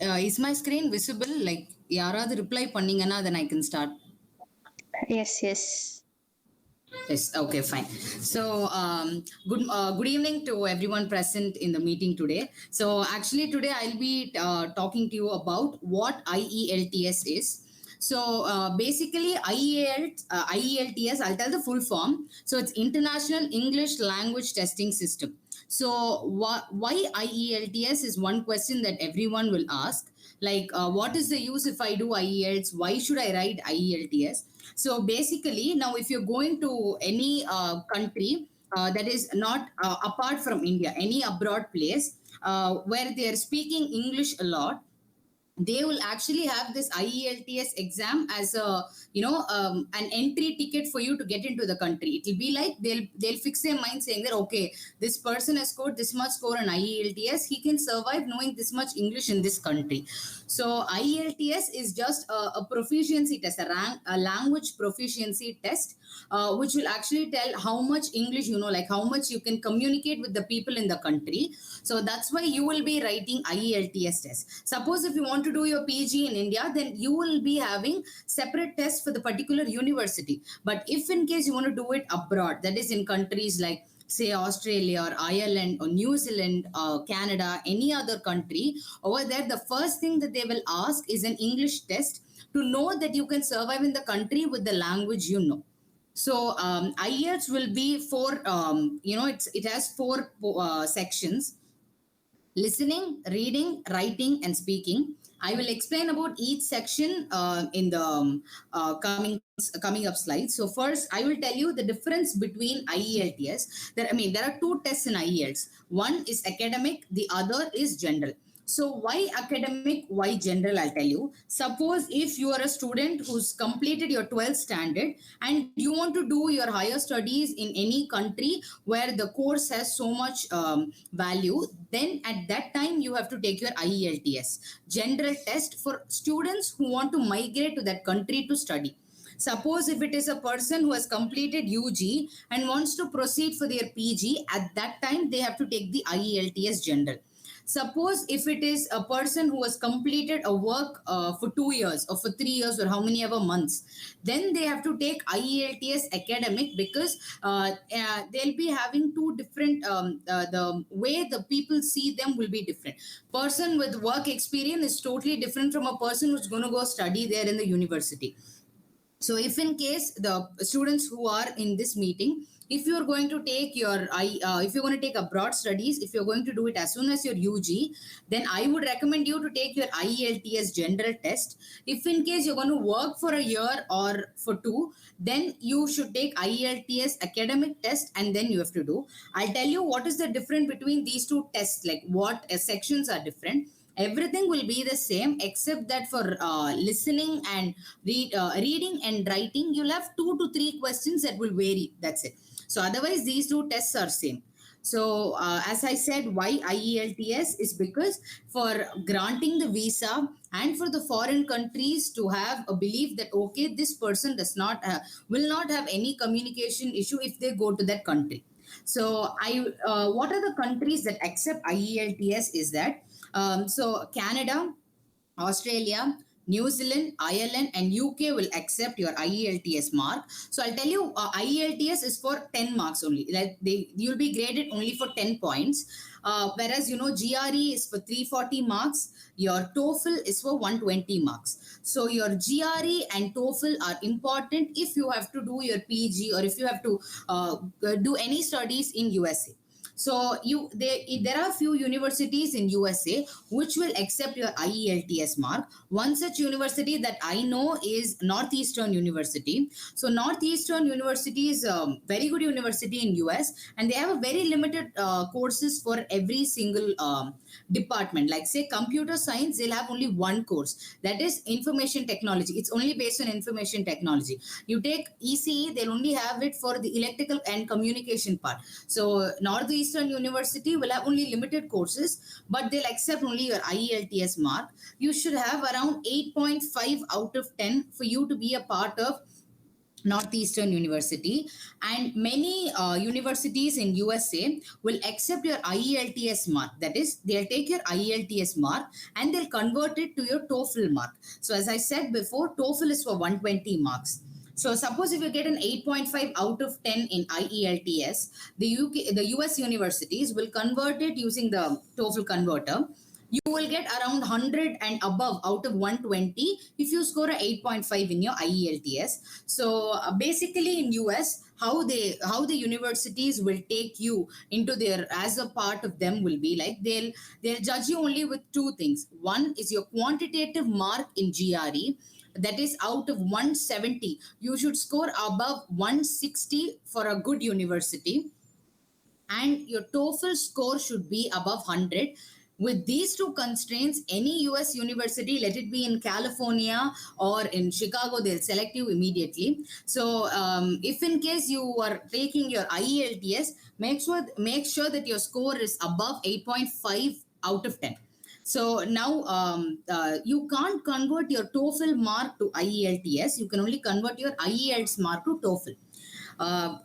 Is my screen visible? Like, யாராவது reply பண்ணீங்கன்னா then I can start. Yes, yes. Yes. Okay. Fine. So, good evening to everyone present in the meeting today. So, actually, today I'll be talking to you about what IELTS is. So, basically, IELTS. I'll tell the full form. So, it's International English Language Testing System. So, why IELTS is one question that everyone will ask. Like, what is the use if I do IELTS? Why should I write IELTS? So basically, now if you're going to any country that is not apart from India, any abroad place where they are speaking English a lot, they will actually have this IELTS exam as a an entry ticket for you to get into the country. It will be like they'll fix their mind saying that okay, this person has scored this much score on IELTS, he can survive knowing this much English in this country. So IELTS is just a proficiency test, a language proficiency test, which will actually tell how much English you know, like how much you can communicate with the people in the country. So that's why you will be writing IELTS test. Suppose if you want to do your PG in India, then you will be having separate tests for the particular university. But if in case you want to do it abroad, that is in countries like say Australia or Ireland or New Zealand, Canada, any other country, over there, the first thing that they will ask is an English test to know that you can survive in the country with the language you know. So IELTS will be it has four sections: listening, reading, writing, and speaking. I will explain about each section in the coming up slides. So first, I will tell you the difference between IELTS. There are two tests in IELTS. One is academic, the other is general. So why academic, why general, I'll tell you. Suppose if you are a student who's completed your 12th standard and you want to do your higher studies in any country where the course has so much value, then at that time you have to take your IELTS, general test for students who want to migrate to that country to study. Suppose if it is a person who has completed UG and wants to proceed for their PG, at that time they have to take the IELTS general. Suppose if it is a person who has completed a work for 2 years or for 3 years or how many ever months, then they have to take IELTS academic, because they'll be having two different, the way the people see them will be different. Person with work experience is totally different from a person who's going to go study there in the university. So if in case the students who are in this meeting, if you're going to take your if you're going to take abroad studies, if you're going to do it as soon as your UG, then I would recommend you to take your IELTS general test. If in case you're going to work for a year or for two, then you should take IELTS academic test and then you have to do. I'll tell you what is the difference between these two tests, like what sections are different. Everything will be the same except that for listening and reading and writing, you'll have 2 to 3 questions that will vary. That's it. So otherwise, these two tests are same. So as I said, why IELTS is because for granting the visa and for the foreign countries to have a belief that okay, this person will not have any communication issue if they go to that country. So what are the countries that accept IELTS is that so Canada, Australia, New Zealand, Ireland, and UK will accept your IELTS mark. So I'll tell you, IELTS is for 10 marks only. Like you'll be graded only for 10 points. Whereas GRE is for 340 marks. Your TOEFL is for 120 marks. So your GRE and TOEFL are important if you have to do your PG or if you have to do any studies in USA. So there are few universities in USA which will accept your IELTS mark. One such university that I know is Northeastern University. So Northeastern University is a very good university in US, and they have a very limited courses for every single department. Like say computer science, they'll have only one course, that is information technology. It's only based on information technology. You take ECE, they'll only have it for the electrical and communication part. So Northeastern University will have only limited courses, but they'll accept only your IELTS mark. You should have around 8.5 out of 10 for you to be a part of Northeastern University, and many universities in USA will accept your IELTS mark. That is, they'll take your IELTS mark and they'll convert it to your TOEFL mark. So as I said before, TOEFL is for 120 marks. So suppose if you get an 8.5 out of 10 in IELTS, the US universities will convert it using the TOEFL converter. You will get around 100 and above out of 120 if you score a 8.5 in your IELTS. So basically in US, how the universities will take you into their, as a part of them, will be like they'll judge you only with two things. One is your quantitative mark in GRE, that is out of 170 you should score above 160 for a good university, and your TOEFL score should be above 100. With these two constraints, any US university, let it be in California or in Chicago, they'll select you immediately. So if in case you are taking your IELTS, make sure that your score is above 8.5 out of 10. So now you can't convert your TOEFL mark to IELTS. You can only convert your IELTS mark to TOEFL.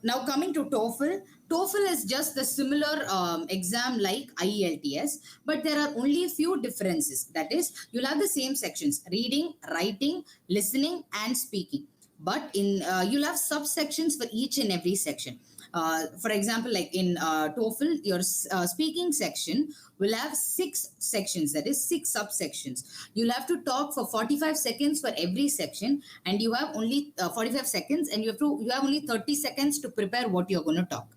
Now coming to TOEFL, TOEFL is just the similar exam like IELTS, but there are only a few differences. That is, you'll have the same sections: reading, writing, listening, and speaking. But in you'll have subsections for each and every section. For example, like in TOEFL, your speaking section will have 6 sections, that is 6 subsections. You'll have to talk for 45 seconds for every section, and you have only 45 seconds, and you have only 30 seconds to prepare what you're going to talk.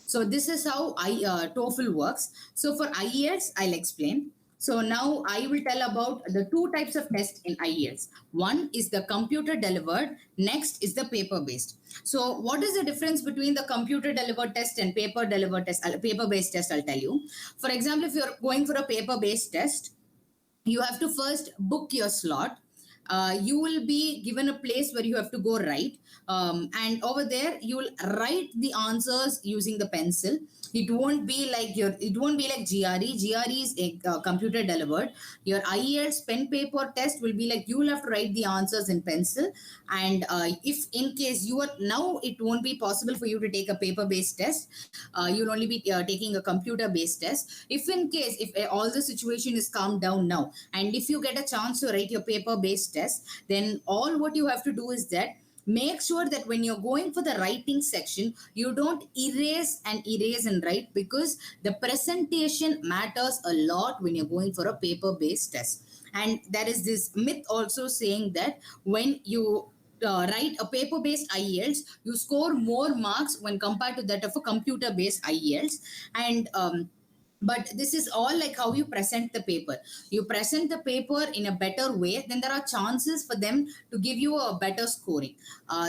So this is how TOEFL works. So for IELTS, I'll explain. So now I will tell about the 2 types of tests in IELTS. One is the computer delivered, next is the paper based. So what is the difference between the computer delivered test and paper delivered test, paper based test? I'll tell you. For example, if you're going for a paper based test, you have to first book your slot. You will be given a place where you have to go write, and over there you will write the answers using the pencil. It won't be like GRE is computer delivered. Your IELTS pen paper test will be like you will have to write the answers in pencil. And if in case you are, now it won't be possible for you to take a paper based test. You'll only be taking a computer based test. If in case, if all the situation is calmed down now, and if you get a chance to write your paper based test, then all what you have to do is that make sure that when you're going for the writing section, you don't erase and write, because the presentation matters a lot when you're going for a paper based test. And there is this myth also saying that when you write a paper based IELTS, you score more marks when compared to that of a computer based IELTS. And but this is all like how you present the paper. You present the paper in a better way, then there are chances for them to give you a better scoring.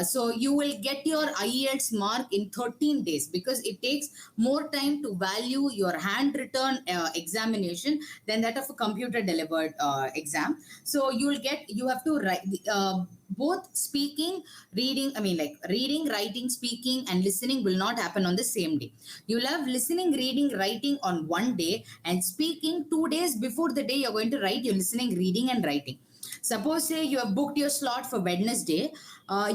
So you will get your IELTS mark in 13 days, because it takes more time to value your handwritten examination than that of a computer delivered exam. So you have to write both speaking, reading, reading, writing, speaking, and listening will not happen on the same day. You'll have listening, reading, writing on one day, and speaking 2 days before the day you're going to write your listening, reading, and writing. Suppose say you have booked your slot for Wednesday,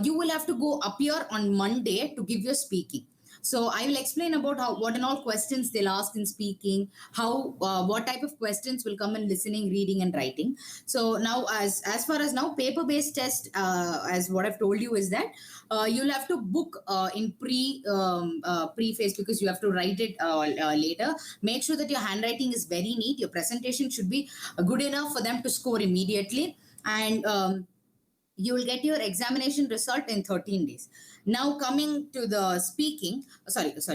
you will have to go appear on Monday to give your speaking. So I will explain about what and all questions they'll ask in speaking, how what type of questions will come in listening, reading, and writing. So now, as far as now paper based test, as what I've told you is that you'll have to book in preface, because you have to write it later. Make sure that your handwriting is very neat. Your presentation should be good enough for them to score immediately, and you will get your examination result in 13 days. Now coming to the speaking,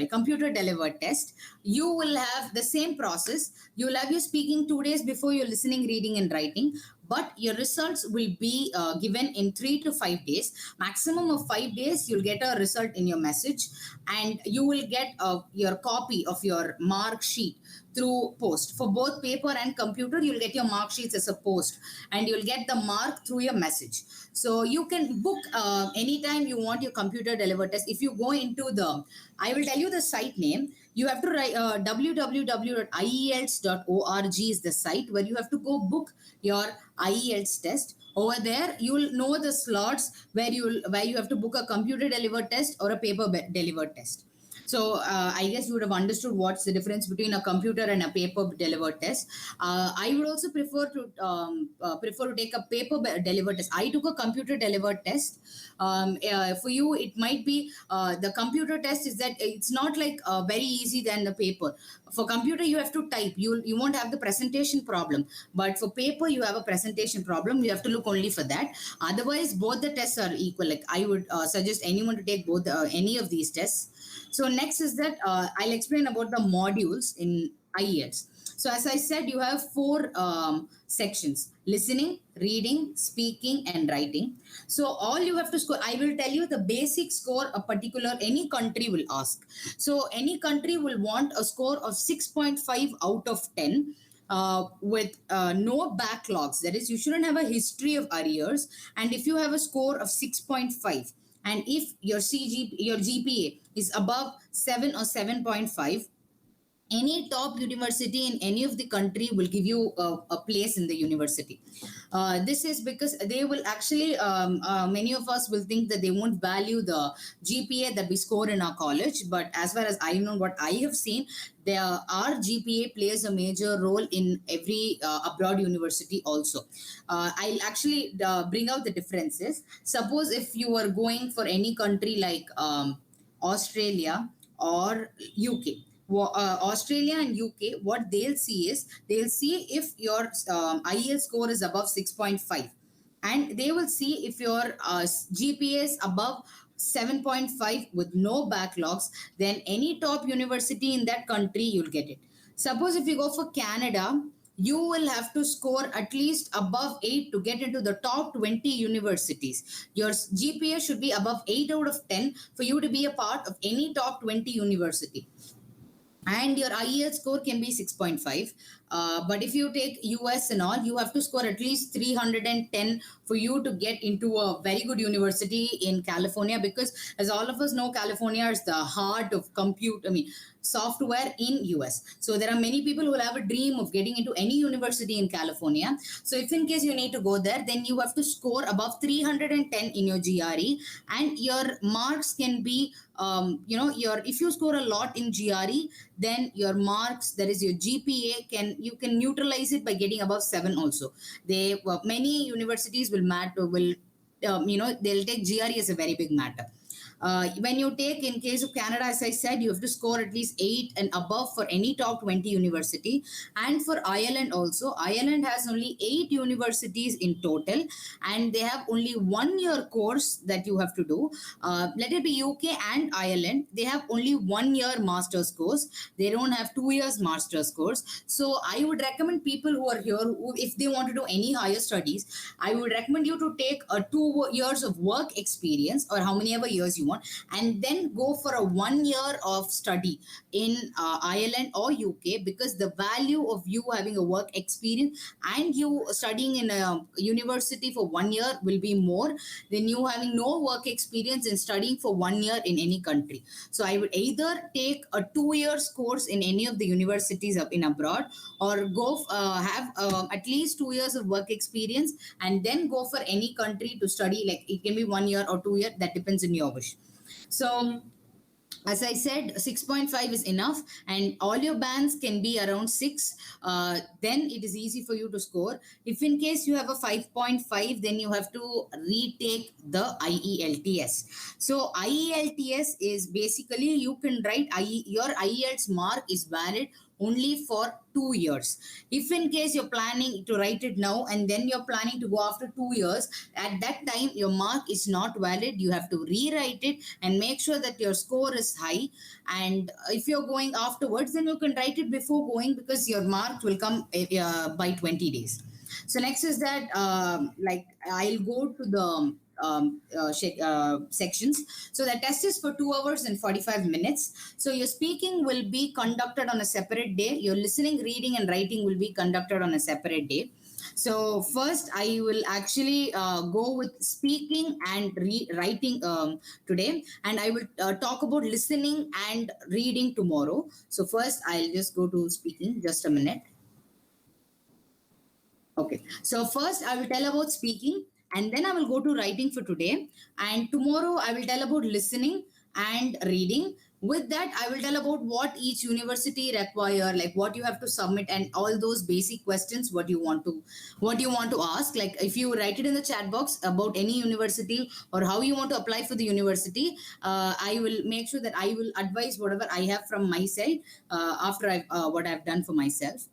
computer delivered test, you will have the same process. You will have your speaking 2 days before your listening, reading, and writing, but your results will be given in 3 to 5 days. Maximum of 5 days, you'll get a result in your message, and you will get your copy of your mark sheet through post. For both paper and computer, you'll get your mark sheets as a post, and you'll get the mark through your message. So you can book anytime you want your computer delivered test. If you go into I will tell you the site name. you have to write www.ielts.org is the site where you have to go book your IELTS test. Over there, you will know the slots where you have to book a computer delivered test or a paper delivered test. So I guess you would have understood what's the difference between a computer and a paper delivered test. I would also prefer to take a paper delivered test. I took a computer delivered test. For you, it might be the computer test is that it's not like very easy than the paper. For computer, you have to type. You won't have the presentation problem, but for paper, you have a presentation problem. You have to look only for that. Otherwise, both the tests are equal. Like I would suggest anyone to take both any of these tests. So next is that I'll explain about the modules in IELTS. So as I said, you have four sections: listening, reading, speaking, and writing. So all you have to score, I will tell you the basic score a particular, any country will ask. So any country will want a score of 6.5 out of 10. With no backlogs. That is, you shouldn't have a history of arrears. And if you have a score of 6.5, and if your GPA is above 7 or 7.5, any top university in any of the country will give you a place in the university. This is because they will actually, many of us will think that they won't value the GPA that we score in our college. But as far as I know, what I have seen, our GPA plays a major role in every abroad university also. I'll actually bring out the differences. Suppose if you are going for any country like Australia or UK. Australia and UK, what they'll see is they'll see if your IELTS score is above 6.5, and they will see if your GPA is above 7.5 with no backlogs. Then any top university in that country, you'll get it. Suppose if you go for Canada, you will have to score at least above 8 to get into the top 20 universities. Your GPA should be above 8 out of 10 for you to be a part of any top 20 university. And your IELTS score can be 6.5. But if you take US and all, you have to score at least 310 for you to get into a very good university in California, because as all of us know, California is the heart of software in US. So there are many people who will have a dream of getting into any university in California. So if in case you need to go there, then you have to score above 310 in your GRE, and your marks can be if you score a lot in GRE, then your marks, that is your GPA, you can neutralize it by getting above 7 also. Many universities will they'll take GRE as a very big matter. When you take, in case of Canada, as I said, you have to score at least 8 and above for any top 20 university. And for Ireland also, Ireland has only 8 universities in total, and they have only 1 year course that you have to do. Let it be UK and Ireland, they have only 1 year master's course. They don't have 2 years master's course. So I would recommend people who are here, if they want to do any higher studies, I would recommend you to take 2 years of work experience, or how many ever years you want, and then go for a 1 year of study in Ireland or UK, because the value of you having a work experience and you studying in a university for 1 year will be more than you having no work experience and studying for 1 year in any country. So I would either take a 2 years course in any of the universities up in abroad, or go have at least 2 years of work experience and then go for any country to study. Like it can be 1 year or 2 years, that depends on your wish. So as I said, 6.5 is enough, and all your bands can be around 6. Then it is easy for you to score. If in case you have a 5.5, then you have to retake the IELTS. So IELTS is basically, you can write your IELTS mark is valid only for 2 years. If in case you're planning to write it now and then you're planning to go after 2 years, at that time your mark is not valid. You have to rewrite it and make sure that your score is high. And if you're going afterwards, then you can write it before going, because your mark will come by 20 days. So next is that I'll go to the sections. So the test is for 2 hours and 45 minutes. So your speaking will be conducted on a separate day. Your listening, reading, and writing will be conducted on a separate day. So first, I will actually go with speaking and writing today, and I will talk about listening and reading tomorrow. So first, I'll just go to speaking. Just a minute. Okay. So first, I will tell about speaking, and then I will go to writing for today. And tomorrow, I will tell about listening and reading. With that, I will tell about what each university require, like what you have to submit, and all those basic questions what you want to ask. Like if you write it in the chat box about any university or how you want to apply for the university, I will make sure that I will advise whatever I have from my side after what I've done for myself.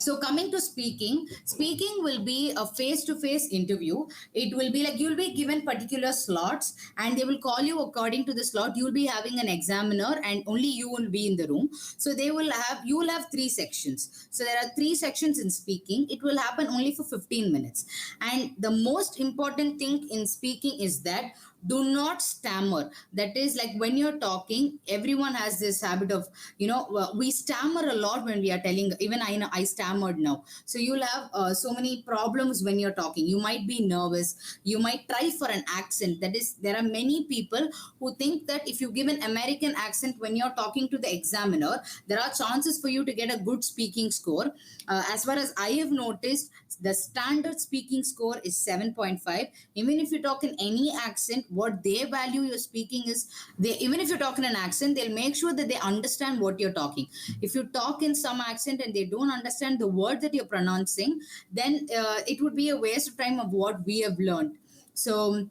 So coming to speaking, speaking will be a face-to-face interview. It will be like you'll be given particular slots and they will call you according to the slot. You'll be having an examiner and only you will be in the room. So you will have three sections. So there are three sections in speaking. It will happen only for 15 minutes. And the most important thing in speaking is that do not stammer. That is, like when you're talking, everyone has this habit of, we stammer a lot when we are telling. Even I know I stammered now. So you'll have so many problems when you're talking. You might be nervous. You might try for an accent. That is, there are many people who think that if you give an American accent when you're talking to the examiner, there are chances for you to get a good speaking score. As far as I have noticed, the standard speaking score is 7.5. Even if you talk in any accent, what they value your speaking is, they, even if you talk in an accent, they'll make sure that they understand what you're talking. If you talk in some accent and they don't understand the word that you're pronouncing, then it would be a waste of time of what we have learned. So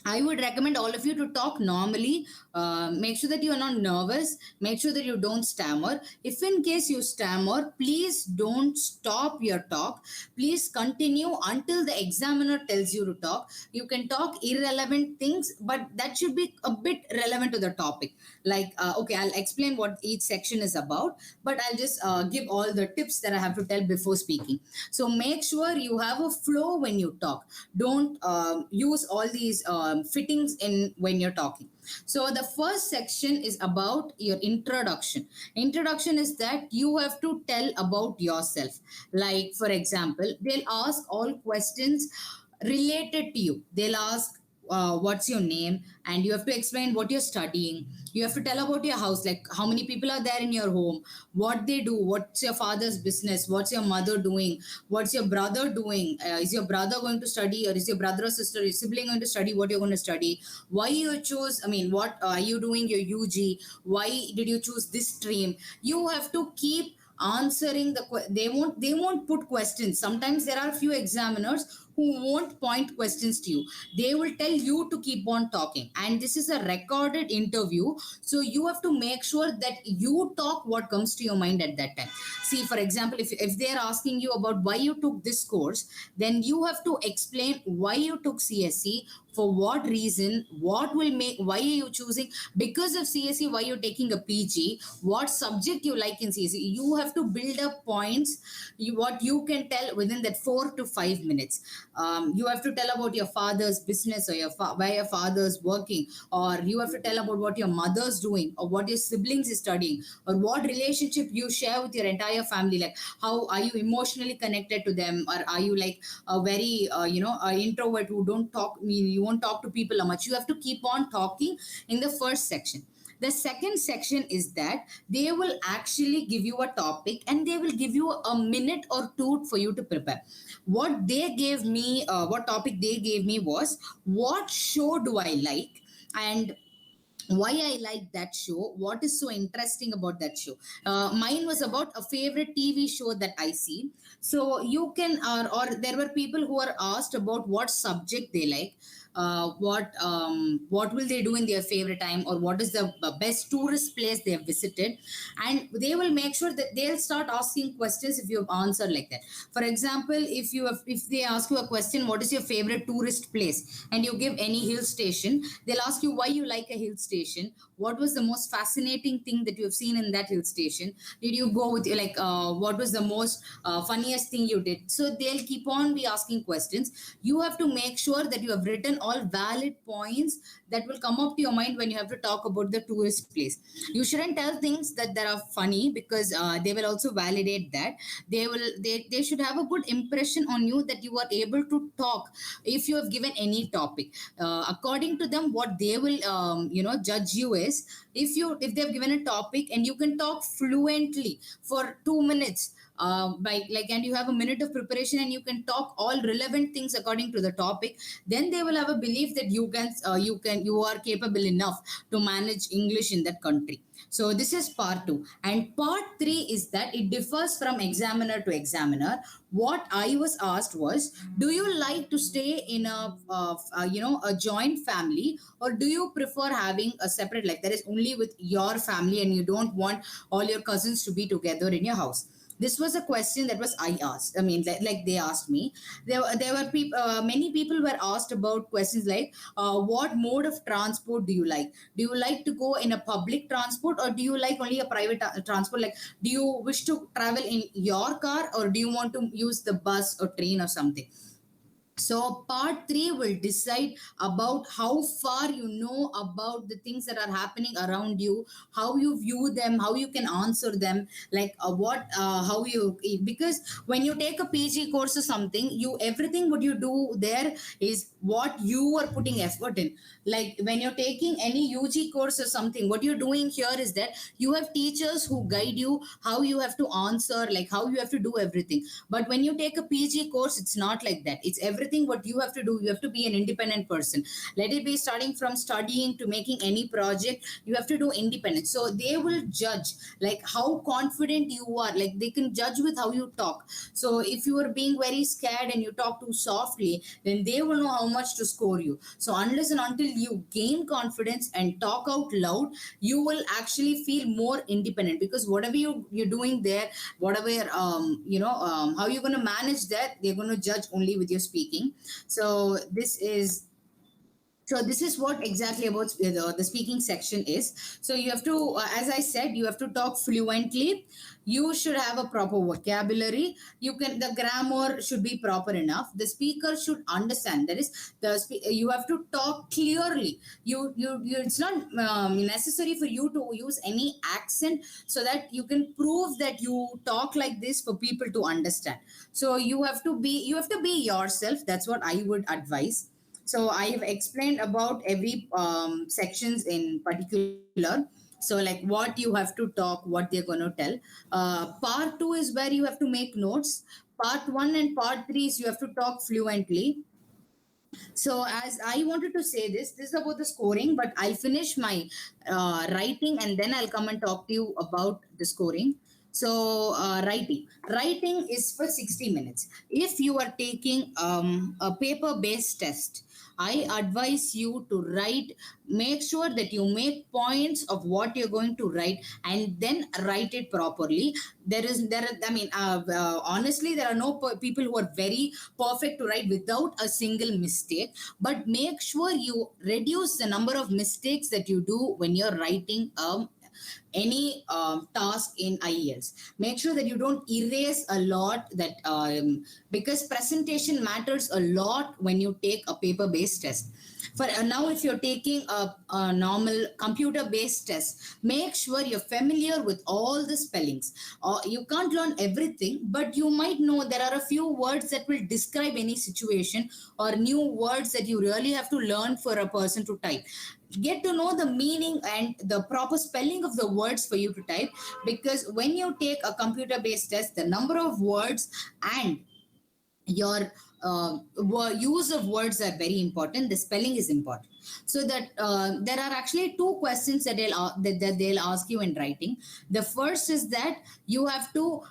I would recommend all of you to talk normally. Make sure that you are not nervous. Make sure that you don't stammer. If in case you stammer, please don't stop your talk. Please continue until the examiner tells you to talk. You can talk irrelevant things, but that should be a bit relevant to the topic. Like, okay, I'll explain what each section is about, but I'll just give all the tips that I have to tell before speaking. So make sure you have a flow when you talk. Don't use all these fittings in when you're talking. So the first section is about your introduction. Introduction is that you have to tell about yourself. Like for example, they'll ask all questions related to you. They'll ask what's your name, and you have to explain what you're studying. You have to tell about your house, like how many people are there in your home, what they do, what's your father's business, what's your mother doing, what's your brother doing, is your brother going to study, or is your brother or sister, your sibling going to study, what you're going to study, why you choose, I mean, what are you doing your UG, why did you choose this stream. You have to keep answering they won't put questions. Sometimes there are a few examiners who won't point questions to you. They will tell you to keep on talking, and this is a recorded interview, so you have to make sure that you talk what comes to your mind at that time. See, for example, if they're asking you about why you took this course, then you have to explain why you took CSE, for what reason, what will make, why are you choosing, because of CSE, why you're taking a PG, what subject you like in CSE. You have to build up points, what you can tell within that 4 to 5 minutes. You have to tell about your father's business, or where your father's working, or you have to tell about what your mother's doing, or what your siblings is studying, or what relationship you share with your entire family. Like how are you emotionally connected to them, or are you like a very introvert who don't talk, you won't talk to people much. You have to keep on talking in the first section. The second section is that they will actually give you a topic and they will give you a minute or two for you to prepare. What they gave me, what topic they gave me was, what show do I like, and why I like that show, what is so interesting about that show. Mine was about a favorite TV show that I see. So you can, or there were people who are asked about what subject they like, what will they do in their favorite time, or what is the best tourist place they have visited, and they will make sure that they'll start asking questions if you have answered like that. For example, if they ask you a question, what is your favorite tourist place, and you give any hill station, they'll ask you why you like a hill station, what was the most fascinating thing that you have seen in that hill station? Did you go with like what was the most funniest thing you did? So they'll keep on be asking questions. You have to make sure that you have written all valid points that will come up to your mind when you have to talk about the tourist place. You shouldn't tell things that are funny, because they will also validate that. They should have a good impression on you, that you are able to talk if you have given any topic. According to them, what they will judge you is, if they've given a topic and you can talk fluently for 2 minutes, and you have a minute of preparation and you can talk all relevant things according to the topic, then they will have a belief that you are capable enough to manage English in that country. So this is part 2, and part 3 is that it differs from examiner to examiner. What I was asked was, do you like to stay in a joint family, or do you prefer having a separate life that is only with your family and you don't want all your cousins to be together in your house? This was a question that was I asked. I mean, like they asked me. There were people. Many people were asked about questions like, what mode of transport do you like? Do you like to go in a public transport, or do you like only a private transport? Like, do you wish to travel in your car, or do you want to use the bus or train or something? So part 3 will decide about how far you know about the things that are happening around you, how you view them, how you can answer them, like how you, because when you take a PG course or something, everything what you do there is what you are putting effort in. Like when you're taking any UG course or something, what you're doing here is that you have teachers who guide you how you have to answer, like how you have to do everything. But when you take a PG course, it's not like that. It's everything what you have to do. You have to be an independent person. Let it be starting from studying to making any project, you have to do independent. So they will judge like how confident you are. Like they can judge with how you talk. So if you are being very scared and you talk too softly, then they will know how much to score you. So unless and until you gain confidence and talk out loud, you will actually feel more independent, because whatever you're doing there, whatever how you're going to manage that, they're going to judge only with your speaking. So this is what exactly about the speaking section is. So you have to, as I said, you have to talk fluently. You should have a proper vocabulary. The grammar should be proper enough. The speaker should understand. That is, you have to talk clearly. It's not necessary for you to use any accent, so that you can prove that you talk like this for people to understand. So you have to be yourself. That's what I would advise. So I have explained about every sections in particular. So like what you have to talk, what they're going to tell. Part 2 is where you have to make notes. Part 1 and part 3 is you have to talk fluently. So as I wanted to say this is about the scoring, but I'll finish my writing and then I'll come and talk to you about the scoring. So writing is for 60 minutes. If you are taking a paper based test, I advise you to write, make sure that you make points of what you're going to write and then write it properly. Honestly, there are no people who are very perfect to write without a single mistake, but make sure you reduce the number of mistakes that you do when you're writing any task in IELTS. Make sure that you don't erase a lot, because presentation matters a lot when you take a paper-based test. For now, if you're taking a normal computer-based test, make sure you're familiar with all the spellings. You can't learn everything, but you might know there are a few words that will describe any situation, or new words that you really have to learn for a person to type. Get to know the meaning and the proper spelling of the words for you to type, because when you take a computer based test, the number of words and your use of words are very important. The spelling is important. So that there are actually 2 questions that they'll ask you in writing. The first is that you have to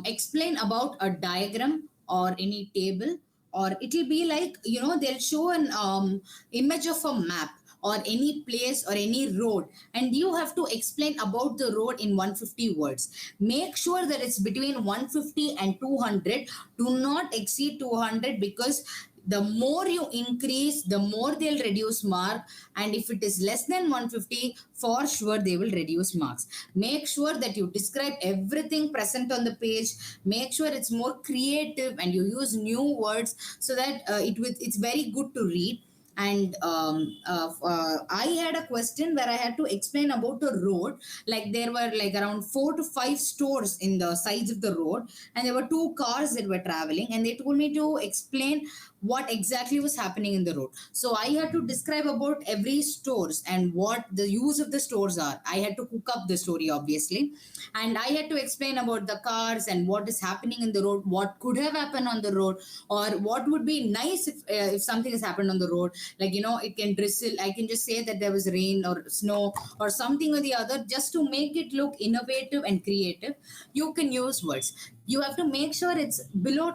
explain about a diagram or any table, or it'll be like, they'll show an image of a map or any place or any road, and you have to explain about the road in 150 words. Make sure that it's between 150 and 200. Do not exceed 200, because the more you increase, the more they'll reduce mark. And if it is less than 150, for sure they will reduce marks. Make sure that you describe everything present on the page. Make sure it's more creative and you use new words so that it's very good to read. And I had a question where I had to explain about the road. Like there were like around 4 to 5 stores in the sides of the road, and there were 2 cars that were traveling, and they told me to explain what exactly was happening in the road. So I had to describe about every stores and what the use of the stores are. I had to cook up the story, obviously, and I had to explain about the cars and what is happening in the road, what could have happened on the road, or what would be nice if something has happened on the road. Like, it can drizzle. I can just say that there was rain or snow or something or the other, just to make it look innovative and creative. You can use words. You have to make sure it's below.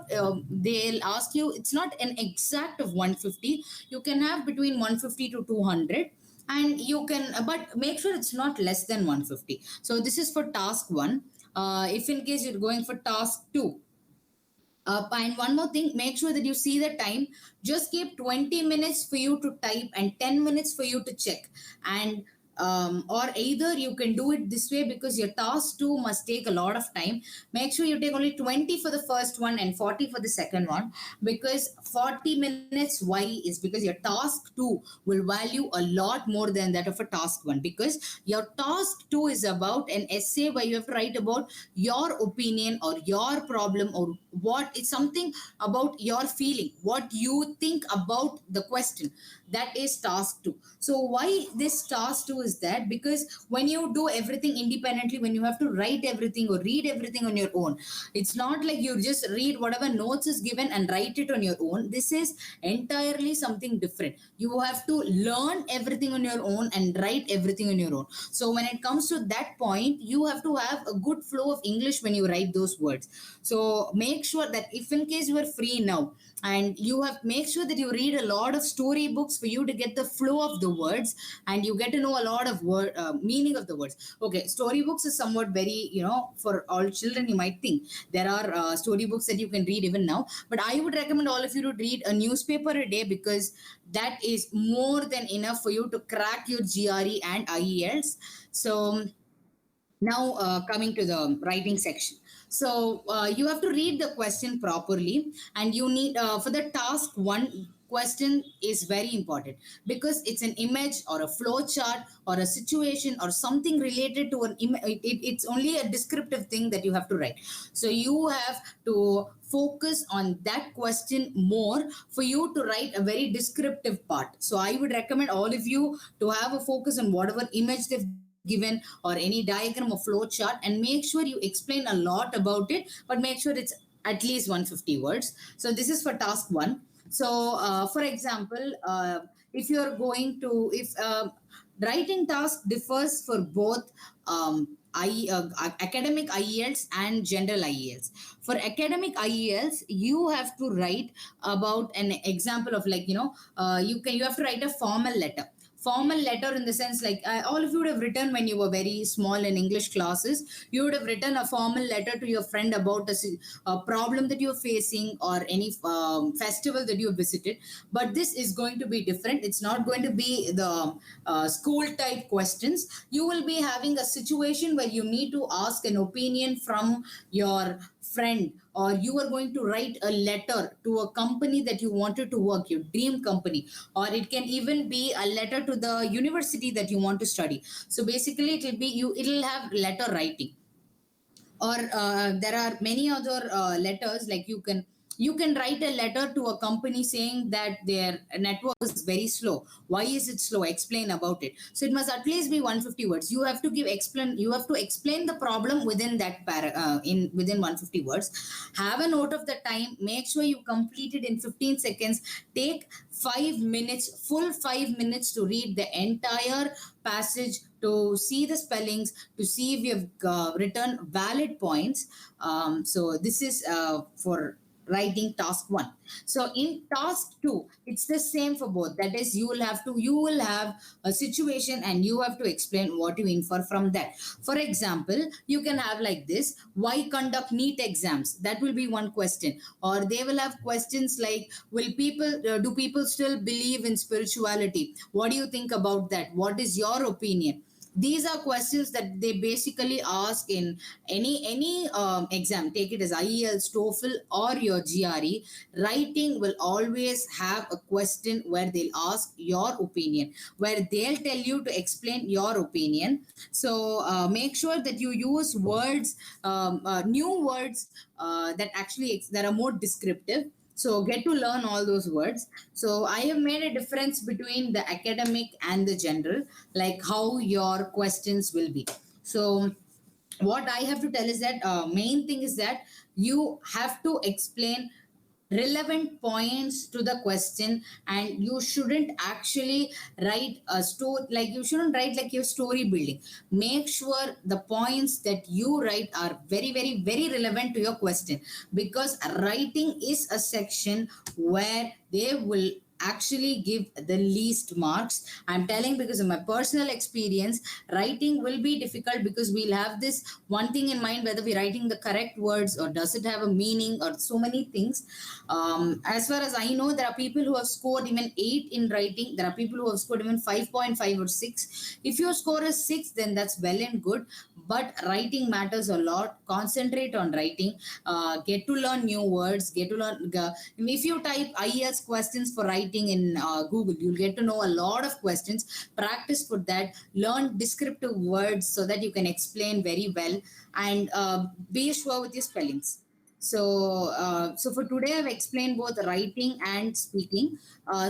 They'll ask you, it's not an exact of 150. You can have between 150 to 200, and you can, but make sure it's not less than 150. So this is for task 1. If in case you're going for task 2, and one more thing, make sure that you see the time. Just keep 20 minutes for you to type and 10 minutes for you to check. And or either you can do it this way, because your task 2 must take a lot of time. Make sure you take only 20 for the first one and 40 for the second one. Because 40 minutes, why? Is because your task 2 will value a lot more than that of a task 1. Because your task 2 is about an essay where you have to write about your opinion or your problem, or what it's something about your feeling, what you think about the question. That is task 2. So why this task 2 is that? Because when you do everything independently, when you have to write everything or read everything on your own, it's not like you just read whatever notes is given and write it on your own. This is entirely something different. You have to learn everything on your own and write everything on your own. So when it comes to that point, you have to have a good flow of English when you write those words. So make sure that if in case you are free now, and you have make sure that you read a lot of storybooks for you to get the flow of the words, and you get to know a lot of word meaning of the words. Okay, storybooks is somewhat very, for all children. You might think there are storybooks that you can read even now, but I would recommend all of you to read a newspaper a day, because that is more than enough for you to crack your GRE and IELTS. So now, coming to the writing section. So you have to read the question properly, and you need, for the task 1, question is very important, because it's an image or a flow chart or a situation or something related to it's only a descriptive thing that you have to write. So you have to focus on that question more for you to write a very descriptive part. So I would recommend all of you to have a focus on whatever image they've given or any diagram or flow chart, and make sure you explain a lot about it, but make sure it's at least 150 words. So this is for task 1. So for example, if you're going to, if writing task differs for both academic IELTS and general IELTS. For academic IELTS, you have to write about an example of, like, you have to write a formal letter, in the sense, like, all of you would have written when you were very small in English classes. You would have written a formal letter to your friend about a problem that you're facing, or any festival that you visited. But this is going to be different. It's not going to be the school type questions. You will be having a situation where you need to ask an opinion from your friend, or you are going to write a letter to a company that you wanted to work, your dream company, or it can even be a letter to the university that you want to study. So basically it'll have letter writing. Or there are many other letters, like you can write a letter to a company saying that their network is very slow. Why is it slow? Explain about it. So it must at least be 150 words. You have to explain the problem within that within 150 words. Have a note of the time. Make sure you complete it in 15 seconds. Take 5 minutes, full 5 minutes, to read the entire passage, to see the spellings, to see if you have written valid points. So this is for writing task 1. So in task 2, it's the same for both. That is, you will have a situation and you have to explain what you infer from that. For example, you can have like this: why conduct NEET exams? That will be one question. Or they will have questions like, will people do people still believe in spirituality? What do you think about that? What is your opinion? These are questions that they basically ask in any exam. Take it as IELTS, TOEFL, or your GRE. Writing will always have a question where they'll ask your opinion, where they'll tell you to explain your opinion. So make sure that you use words, new words that actually that are more descriptive. So get to learn all those words. So I have made a difference between the academic and the general, like how your questions will be. So what I have to tell is that main thing is that you have to explain relevant points to the question, and you shouldn't actually write a story, like you shouldn't write like your story building. Make sure the points that you write are very, very, very relevant to your question, because writing is a section where they will actually give the least marks. I'm telling because of my personal experience. Writing will be difficult because we'll have this one thing in mind, whether we're writing the correct words or does it have a meaning, or so many things. As far as I know, there are people who have scored even 8 in writing. There are people who have scored even 5.5 or 6. If you score a 6, then that's well and good. But writing matters a lot. Concentrate on writing. Get to learn new words. Get to learn. If you type IELTS questions for writing in Google, you'll get to know a lot of questions. Practice for that. Learn descriptive words so that you can explain very well, and be sure with your spellings. So for today, I've explained both writing and speaking.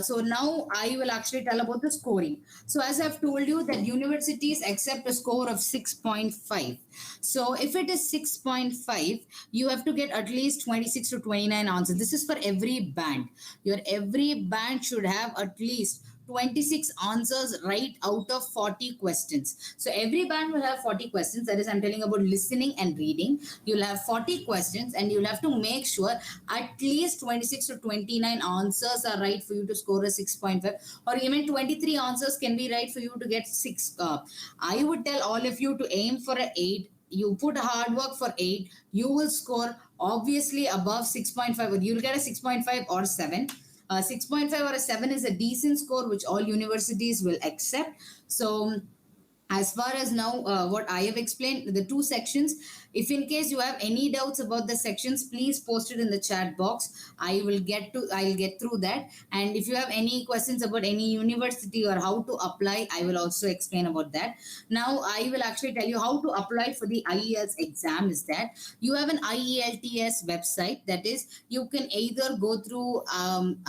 So now I will actually tell about the scoring. So as I've told you that universities accept a score of 6.5. So if it is 6.5, you have to get at least 26 to 29 answers. This is for every band. Your every band should have at least 26 answers right out of 40 questions. So every band will have 40 questions. That is, I'm telling about listening and reading. You'll have 40 questions, and you'll have to make sure at least 26 to 29 answers are right for you to score a 6.5, or even 23 answers can be right for you to get 6. I would tell all of you to aim for an 8. You put hard work for 8, you will score obviously above 6.5, or you'll get a 6.5 or 7. 6.5 or a 7 is a decent score which all universities will accept. So as far as now what I have explained, the 2 sections, if in case you have any doubts about the sections, please post it in the chat box. I'll get through that. And if you have any questions about any university or how to apply, I will also explain about that. Now I will actually tell you how to apply for the IELTS exam. Is that you have an IELTS website. That is, you can either go through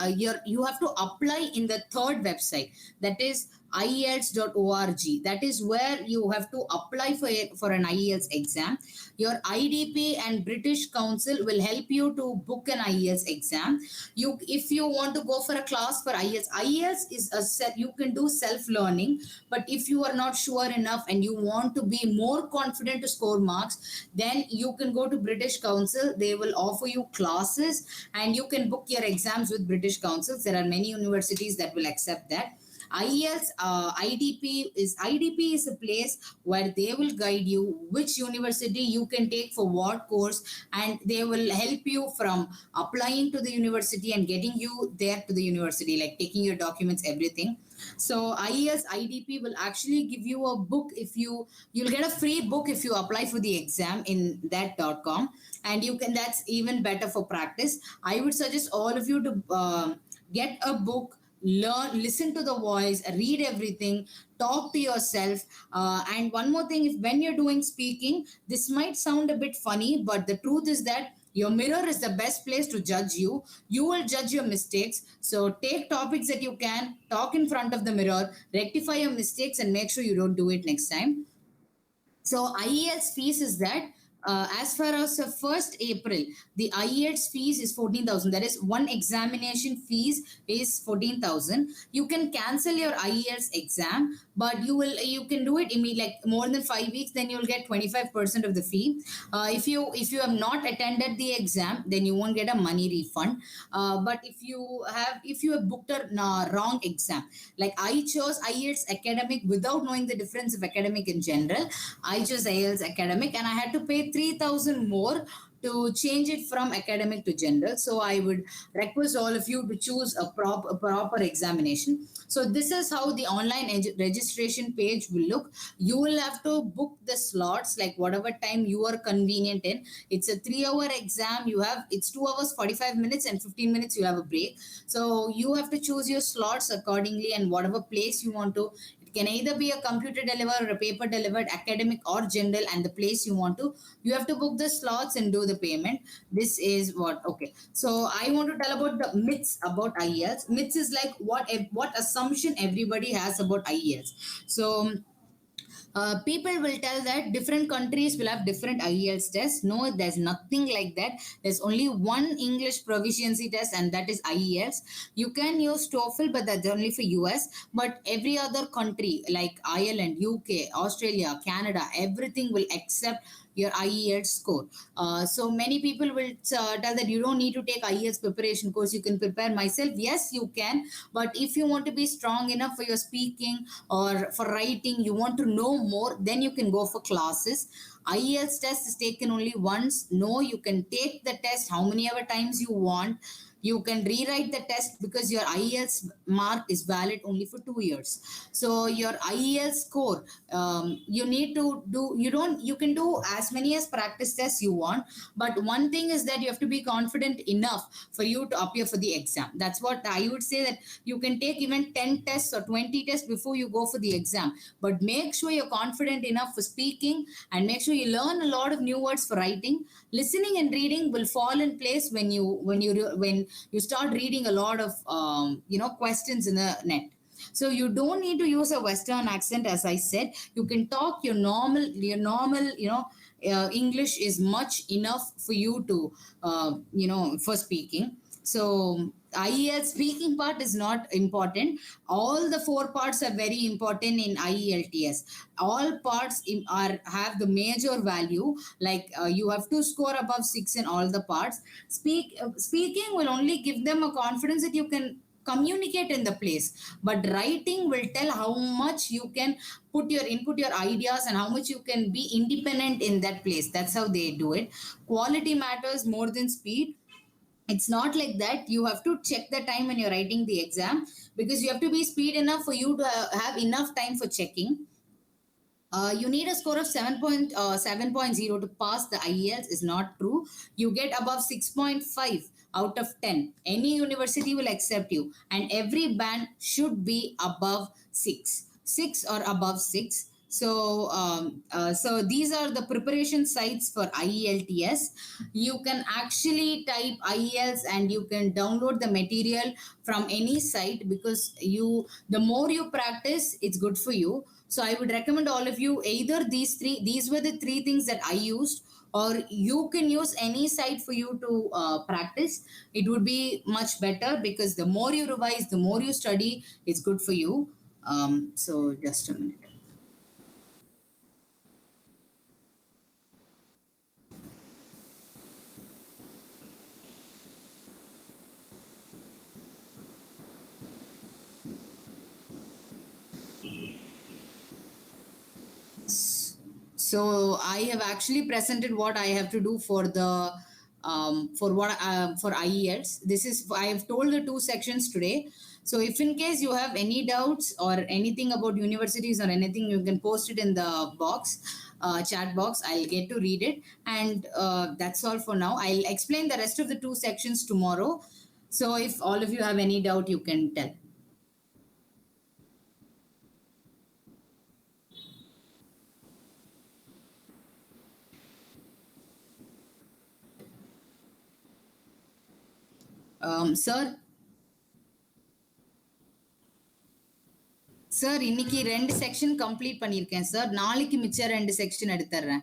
you have to apply in the third website, that is IELTS.org. That is where you have to apply for an IELTS exam. Your IDP and British Council will help you to book an IELTS exam. If you want to go for a class for IELTS is a set. You can do self-learning, but if you are not sure enough and you want to be more confident to score marks, then you can go to British Council. They will offer you classes, and you can book your exams with British Councils. There are many universities that will accept that. IELTS IDP is a place where they will guide you which university you can take for what course, and they will help you from applying to the university and getting you there to the university, like taking your documents, everything. So IELTS IDP will actually give you a book. If you'll get a free book if you apply for the exam in that.com, and that's even better for practice. I would suggest all of you to get a book, listen to the voice, read everything, talk to yourself. And one more thing, if when you're doing speaking, this might sound a bit funny, but the truth is that your mirror is the best place to judge you. You will judge your mistakes. So take topics that you can, talk in front of the mirror, rectify your mistakes, and make sure you don't do it next time. So IELTS fees is that as far as 1st April, the IELTS fees is 14,000. That is, one examination fees is 14,000. You can cancel your IELTS exam, but you can do it immediately, like more than 5 weeks. Then you'll get 25% of the fee. If you have not attended the exam, then you won't get a money refund. But if you have booked a wrong exam, like I chose IELTS academic without knowing the difference of academic in general. I chose IELTS academic, and I had to pay 3,000 more to change it from academic to general. So I would request all of you to choose a proper examination. So this is how the online registration page will look. You will have to book the slots like whatever time you are convenient in. It's a 3-hour exam. It's 2 hours 45 minutes and 15 minutes you have a break. So you have to choose your slots accordingly, and whatever place you want to. It can either be a computer delivered or a paper delivered, academic or general, and the place you want to. You have to book the slots and do the payment. This is what. Okay, so I want to tell about the myths about IELTS. Myths is like what assumption everybody has about IELTS. So people will tell that different countries will have different IELTS tests. No, there's nothing like that. There's only one English proficiency test, and that is IELTS. You can use TOEFL, but that's only for US. But every other country like Ireland, UK, Australia, Canada, everything will accept your IELTS score. So many people will tell that you don't need to take IELTS preparation course. You can prepare myself. Yes, you can. But if you want to be strong enough for your speaking or for writing, you want to know more, then you can go for classes. IELTS test is taken only once. No, you can take the test how many ever times you want. You can rewrite the test because your IELTS mark is valid only for 2 years. So your IELTS score, you need to do, you can do as many as practice tests you want. But one thing is that you have to be confident enough for you to appear for the exam. That's what I would say, that you can take even 10 tests or 20 tests before you go for the exam. But make sure you're confident enough for speaking, and make sure you learn a lot of new words for writing. Listening and reading will fall in place when you start reading a lot of questions in the net. So you don't need to use a Western accent. As I said, you can talk your normal English is much enough for you to for speaking. So IELTS speaking part is not important. All the 4 parts are very important in IELTS. All parts have the major value. Like you have to score above 6 in all the parts. Speaking will only give them a confidence that you can communicate in the place, but writing will tell how much you can input your ideas and how much you can be independent in that place. That's how they do it. Quality matters more than speed. It's not like that. You have to check the time when you're writing the exam, because you have to be speed enough for you to have enough time for checking. You need a score of 7.0 to pass the IELTS is not true. You get above 6.5 out of 10. Any university will accept you, and every band should be above 6 or above 6. So these are the preparation sites for IELTS. You can actually type IELTS and you can download the material from any site, because the more you practice, it's good for you. So I would recommend all of you, either these were the 3 things that I used, or you can use any site for you to practice. It would be much better, because the more you revise, the more you study, it's good for you. So just a minute. So I have actually presented what I have to do for the for IELTS. This is, I have told the 2 sections today. So if in case you have any doubts or anything about universities or anything, you can post it in the chat box. I'll get to read it. And that's all for now. I'll explain the rest of the 2 sections tomorrow. So if all of you have any doubt, you can tell. Sir, இன்னைக்கு 2 section complete பண்ணியிருக்கேன் sir. நாளைக்கு மிச்சம் 2 section எடுத்துறேன்.